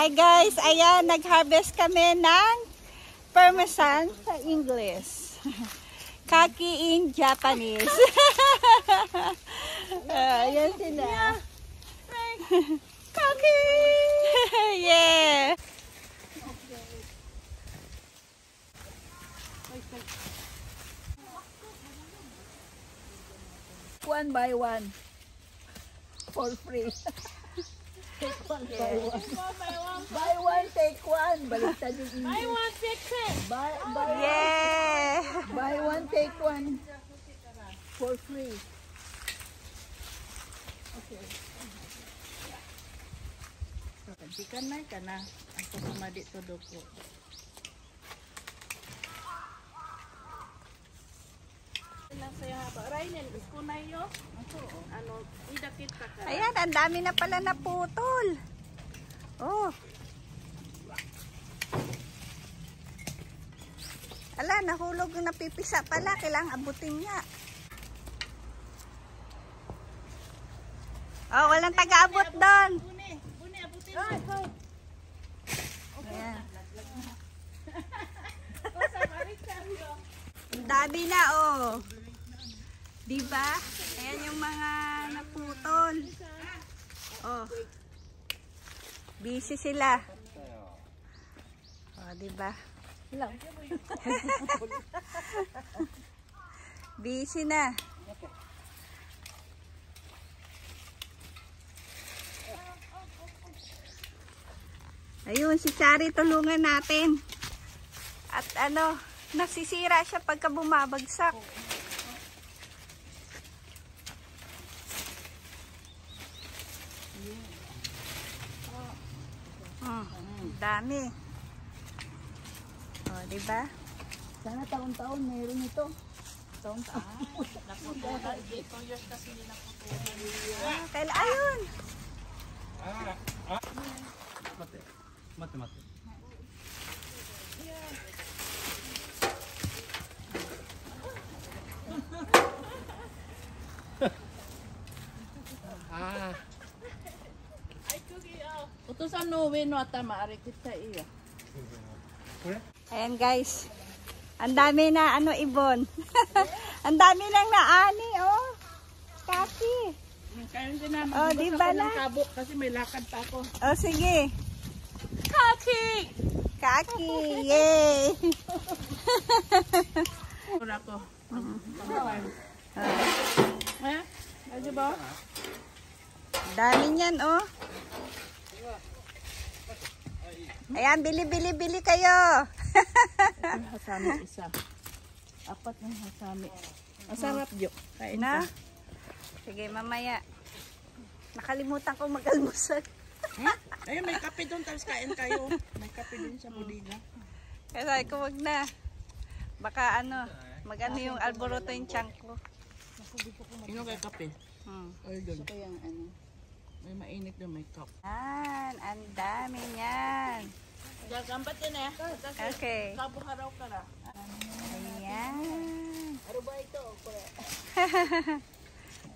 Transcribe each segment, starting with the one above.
Hi guys, ayan, nag-harvest kami ng parmesan sa English. Kaki in Japanese. Ayan sila. Kaki! Yeah! One by one. For free. Take one, buy one. Buy one, take one. Baliktad yung English. Buy one, take ten. Buy yeah. Buy one, take one. For free. Okay. Kantikan na ka na. Ako kumadi to do ko. Ayan, ang dami na pala naputol. Oh. Ala, nahulog yung napipisa pala. Kailangang abutin niya. Oh, walang taga-abot doon. Buni, abutin mo. Ayan. Ang dami na, oh. Diba? Ayan yung mga naputol. Oh. Busy sila. Oh, diba? Hello. Busy na. Ayun, si Chari, tulungan natin. At ano, nasisira siya pagka bumabagsak. Dami. Oh, diba? Sana taon-taon meron ito. Taon-taon. Naputulan. 2 years kasi nila naputulan. Kailan? Ayun! Mate. Mate. Utusan no no ata maari kita iya. Ayan guys. Ang dami na ano ibon. Ang dami nang naani oh. Kaki. Kayo din naman. Oh, di ba na? Kabok kasi may lakad pa ako. Oh, sige. Kaki. Kaki. Yay. Wala ko. Eh? Ano ba? Dami niyan oh. Ayan, bili kayo. Hasami isa. 4 ng hasami. Masarap jo. Kain na. ka. Sige, mamaya. Nakalimutan ko mag-almusal. Ayun, may kape doon. Tapos kain kayo. May kape doon sa bodega. Kaya sabi ko, wag na. Baka ano, mag-ano yung alboroto yung tiyan ko. Ino kay kape? Ay, doon. Kaya ano. May mainit doon, may cup. Yan, ang dami niyan. Gagambat din eh. Okay. Kabuharaw ka na. Ayan. Ano ba ito?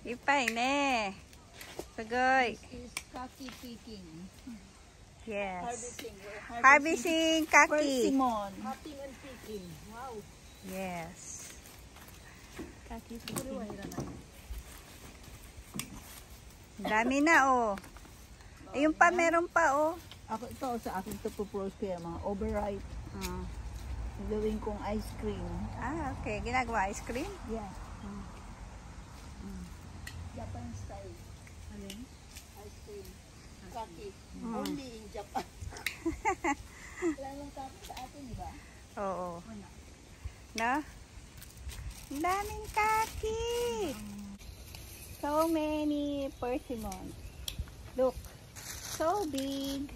Ipay ne. Sagoy. This is kaki picking. Yes. Harvesting kaki. Persimmon. Cutting and picking. Wow. Yes. Kaki picking. Dami na oh. Ayun pa, meron pa oh. Ako ito sa akin ito po-pros kaya mga overripe. Gawin kong ice cream. Ah, okay. Ginagawa ice cream? Yeah. Japan style. Ayun. Ice cream. Kaki. Only in Japan. Lalong kaki sa atin, di ba? Oo. No? Ang daming kaki. So many persimmons. Look. So big.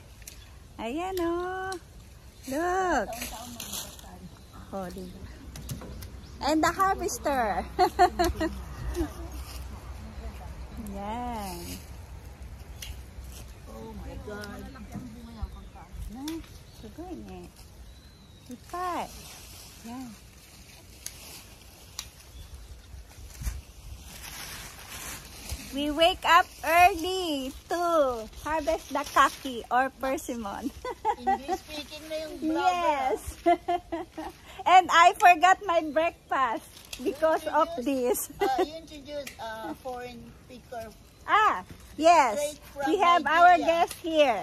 Ayan oh. Look. Oh, diba? And the harvester. Yan. Oh my God. Nice. Sugay niya. Ipat. Yan. We wake up early to harvest the kaki or persimmon. English speaking na yung vlogger. Yes. And I forgot my breakfast because of this. You introduce foreign speaker. Yes. Straight from We have Nigeria. our guest here.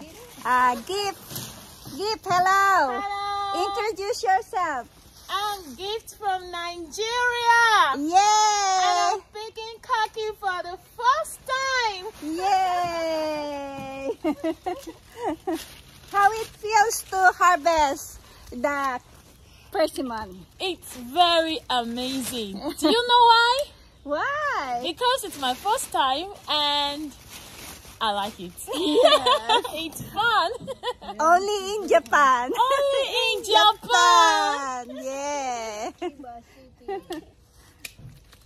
Gift, hello. Hello. Introduce yourself. I'm Gift from Nigeria. And Yay! I'm picking kaki for the first time. Yay! How it feels to harvest the persimmon? It's very amazing. Do you know why? Why? Because it's my first time and I like it. Yeah. It's fun. Only in Japan. Only in Japan. Yeah.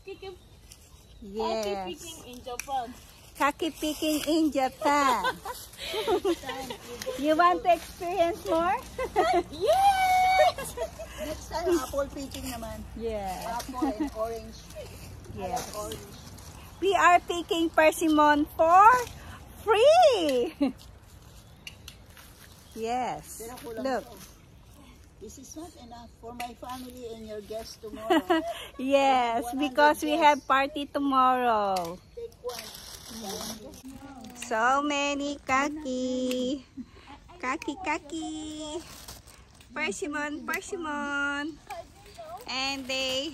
Kaki Yes. picking in Japan. Kaki picking in Japan. You want to experience more? Yes. Next time, apple picking naman. Yeah. Apple and orange. Yes. Orange. We are picking persimmon for free. Yes. Pero kulang Look. to. This is not enough for my family and your guests tomorrow. Yes, because we have party tomorrow. Take one. So many kaki. Kaki. Persimmon. And they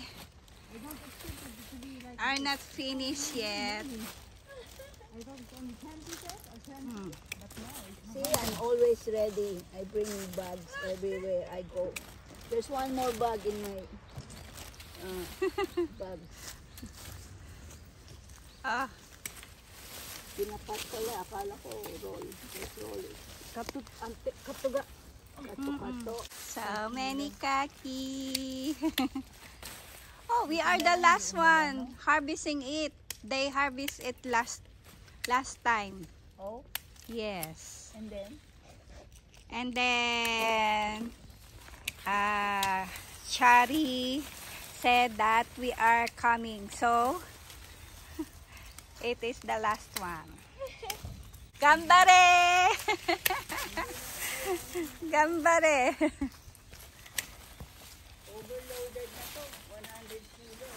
are not finished yet. See, I'm always ready. I bring bags everywhere I go. There's one more bag in my bag. Ah, Pinapat pala. Akala ko roll. Let's roll it. Katuga. Kato. so many kaki. Oh, we are the last one harvesting it. They harvest it last time. Oh, Yes. and then? And then Chari said that we are coming. So it is the last one. Gambare! Gambare! Overloaded na to. 100 kilo.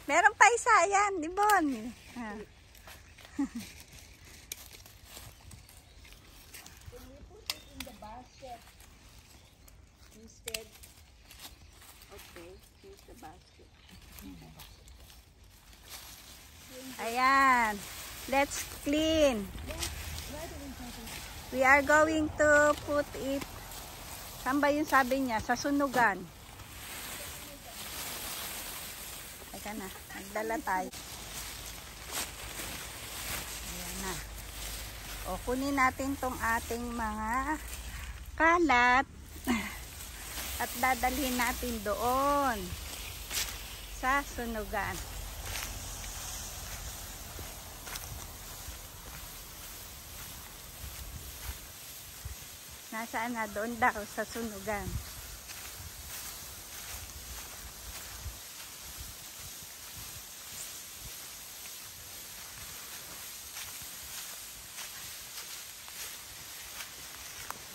Meron pa isa yan, di Bon? Can we put it in the basket instead? Okay, here's the basket. Ayan. Let's clean. We are going to put it. Saan ba yung sabi niya? Sa sunugan. Teka na. Nagdala tayo. Ayan na. O, kunin natin tong ating mga kalat. At dadalhin natin doon. Sa sunugan. Nasaan na? Doon daw sa sunugan.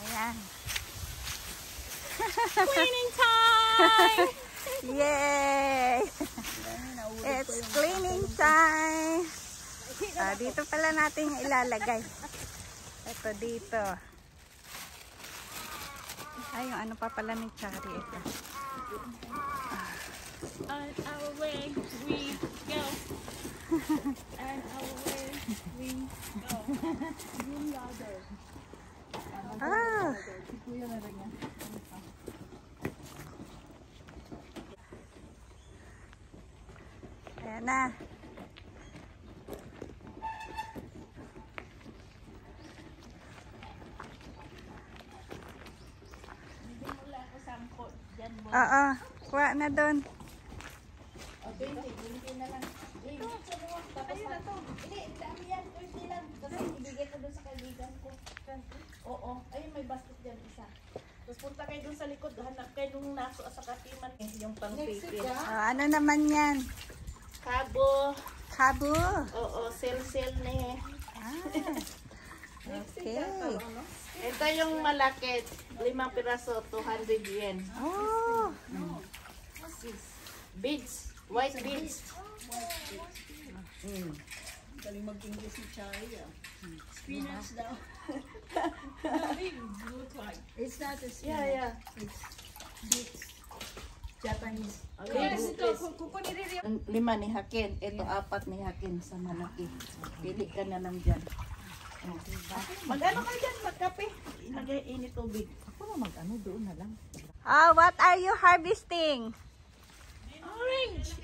Ayan. Cleaning time. Yay! It's cleaning time. Dito pala natin ilalagay. Ito dito. Ay, yung ano pa pala ni Chari ito. On our way we go. On our way we go. Ah! Ayan na. Oo, kuha na doon. Oo, ayun may basket dyan isa. Tapos punta kayo dun sa likod, hanap kayo nung naso sa katiman. Yung pang-pipi. Ano naman yan? Kabo, Kabu. Oo, sale ni. Okay. Ito yung malaki, 5 piraso, 200 yen. Oh. Beads, white beads. Galing mag-English si Chai. Spinach daw. Look like. It's not a spinach. Yeah. It's beets. Japanese. Yes, ito. Kukuniriri. 5 ni Hakin, ito 4 ni Hakin sa malaki. Pili ka na lang dyan. Mag-ano ka dyan, magkape. Nag-init tubig. Ako na mag-ano doon na lang. What are you harvesting? Orange.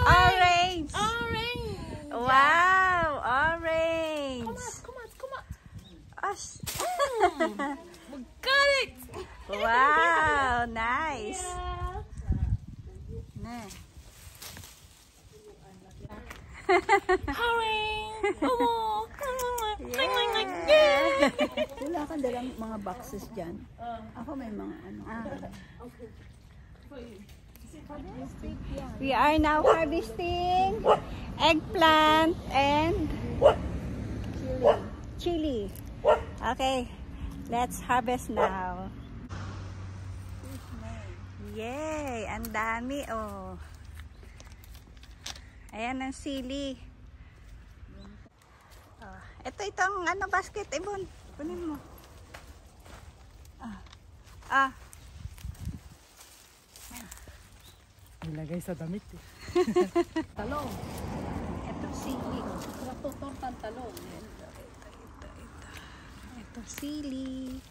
Orange. Orange. Wow, orange. Come on. Osh. We got it. Wow, nice. Yeah. Nah. Orange. Oh. Yeah. Wala kang dalang mga boxes dyan. Ako may mga ano. We are now harvesting eggplant and chili. Okay, let's harvest now. Yay! Ang dami, oh. Ayan ang sili. Oh, itong ano basket, Ibon. Kunin mo. Nilagay sa damit eh. Talong. Ito sili. Tortang talong. Ito sili.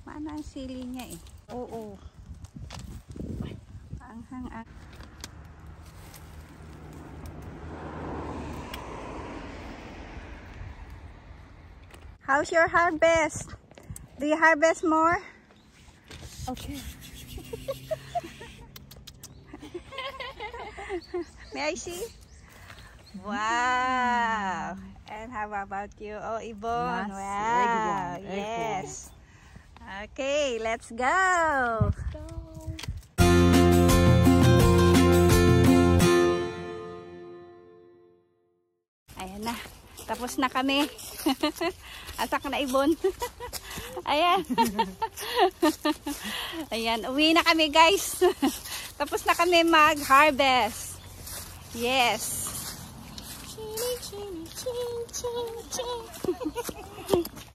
Mana ang sili niya eh. Oo. Anghang. How's your harvest? Do you harvest more? Okay. May I see? Wow. And how about you? Oh, Ibon. Wow. Yes. Okay, let's go. Ayan na. Tapos na kami. Asak na Ibon. Ayan. Ayan. Uwi na kami guys. Tapos na kami mag-harvest. Yes. Ching, ching, ching, ching, ching.